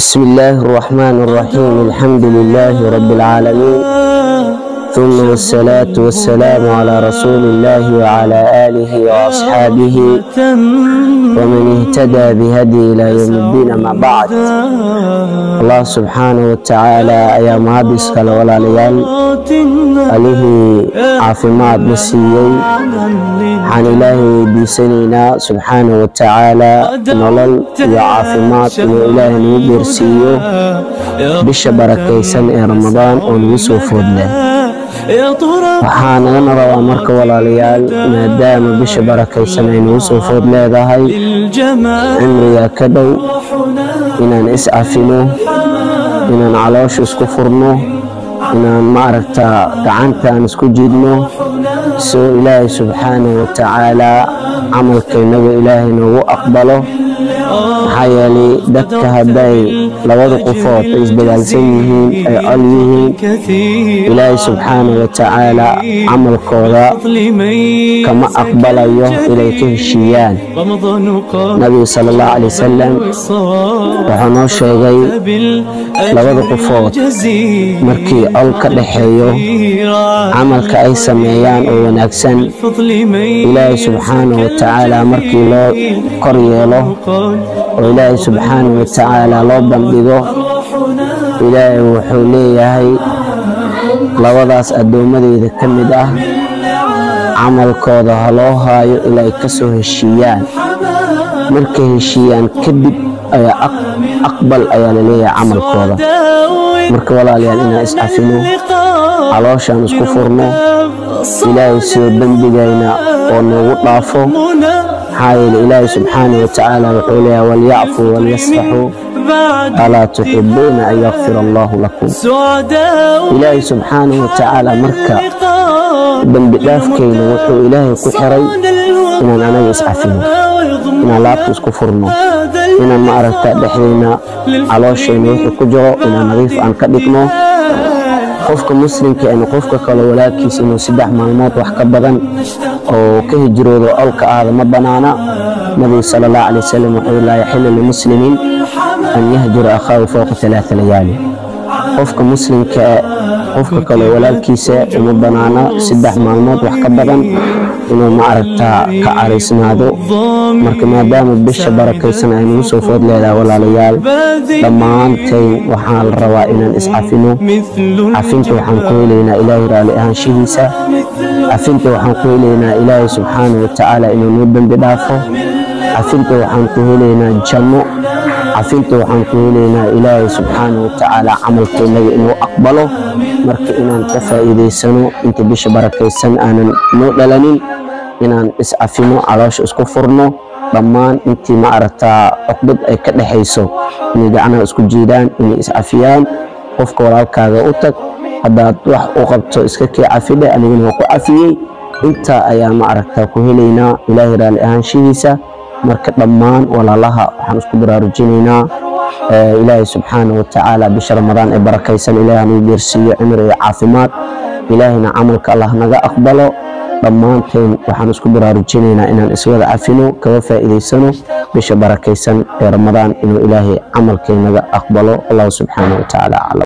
بسم الله الرحمن الرحيم. الحمد لله رب العالمين، ثم الصلاة والسلام على رسول الله وعلى آله وأصحابه ومن اهتدى بهدي إلى يوم الدين. ما بعد، الله سبحانه وتعالى يا مهدس ولا ليال عليه عافمات نسيي عن إلهي بسنينا سبحانه وتعالى نلل يا عافمات وإلهي نبرسيه بالشبركيسن رمضان ونسوف له. waxaan naga rabaa marka walaalayaal maadaama bisha barakaysan aynu soo food leedahay cimriga ka dhow inaan iscafino, inaan caloosha isku furno, inaan maaragta gacantaan isku jiidno soo ilaahay subxaanahu wa tacaala camalkeennaga ilaahay noogu aqbalo. maxaa yeelay dadka hadday labada qofood ay isdagaalsan yihiin ay col yihiin, ilaahay subxaanahu wa tacaala camalkooda kama aqbalayo inay ka heshiiyaan. nabiga sala allahu calay wasalam wuxuu noo sheegay labada qofood markii col ka dhexeeyo camalka ay sameeyaan oo wanaagsan, ilaahay subxaanahu wa tacaala markii loo kor yeelo oo ilaahay subxaanahu wa tacaala loo bandhigo, ilaahay wuxuu leeyahay labadaas addoomadeyda ka mid ah camalkooda ha loo haayo ilaa ay ka soo heshiiyaan. markay heshiiyaan kadib ayaa aqbal ayaa la leeyahay camalkooda. marka walaalayaal inaan iscafino, calooshaan isku furno, ilaahay soo dembigayna oo noogu dhaafo. حايل إلهي سبحانه وتعالى وحوله وليعفوا وليصفحوا ألا تحبون أن يغفر الله لكم. إلهي سبحانه وتعالى مركا بنبداف كين وحو إلهي كحري إن أنا يسعفنا، إن لا تسكفرنا، إن ما أردت بحرنا على شيء وحو كجرو، إن نضيف عن كدكنا. qofka muslimka ee qofka kale walaalkiis inuu saddex maalmood wax ka badan oo ka hijroodo alka aad ma banaana. nabi sallallahu alayhi wasallam wuxuu la yaxillu lil muslimin an yahjura akhahu fawqa 3 layali. qofka muslimka qofka kale walaalkiisa uma banaana saddex maalmood wax ka badan inuu ma aragta ka cariisnaado. marka maadaama bisha barakaysan aynu soo food leedahay walaalayaal, dhammaanteen waxaan rabaa inaan iscafino. cafinta waxaan ku helaynaa ilaahay raali ahaanshihiisa, cafinta waxaan ku helaynaa ilaahay subxaanahu wa tacaala inuu noo dambi dhaafo, cafinta waxaan ku helaynaa janno, cafinta waxaan ku helaynaa ilaahay subxaanahu wa tacaala camalkeennaga inuu aqbalo. marka inaan ka faa'iidaysano inta bisha barakaysan aanan noo dhalanin, inaan iscafino, caloosha isku furno. dhammaan intii ma aragtaa caqbad ay ka dhaxayso inay gacanaha isku jiidaan, inay iscafiyaan. qofka walaalkaaga u tag, haddaad wax u qabto iska kii cafidhe, anigana waa ku cafiyey. intaa ayaa ma aragtaa ku helaynaa ilaahay raali ahaanshihiisa. marka dhammaan walaalaha waxaan isku baraarujinaynaa ilaahay subxaanahu wa tacaala bisha ramadaan ee barakaysan ilaahay nagu geersiiyo cimri iyo caafimaad, ilaahayna camalka allah naga aqbalo. dhammaanteen waxaan isku baraarujinaynaa inaan iswada cafino, kaga faa'iidaysano bisha barakaysan ee ramadaan inuu ilaahay camalkeennaga aqbalo. allah subxaanahu wa tacaala aclam.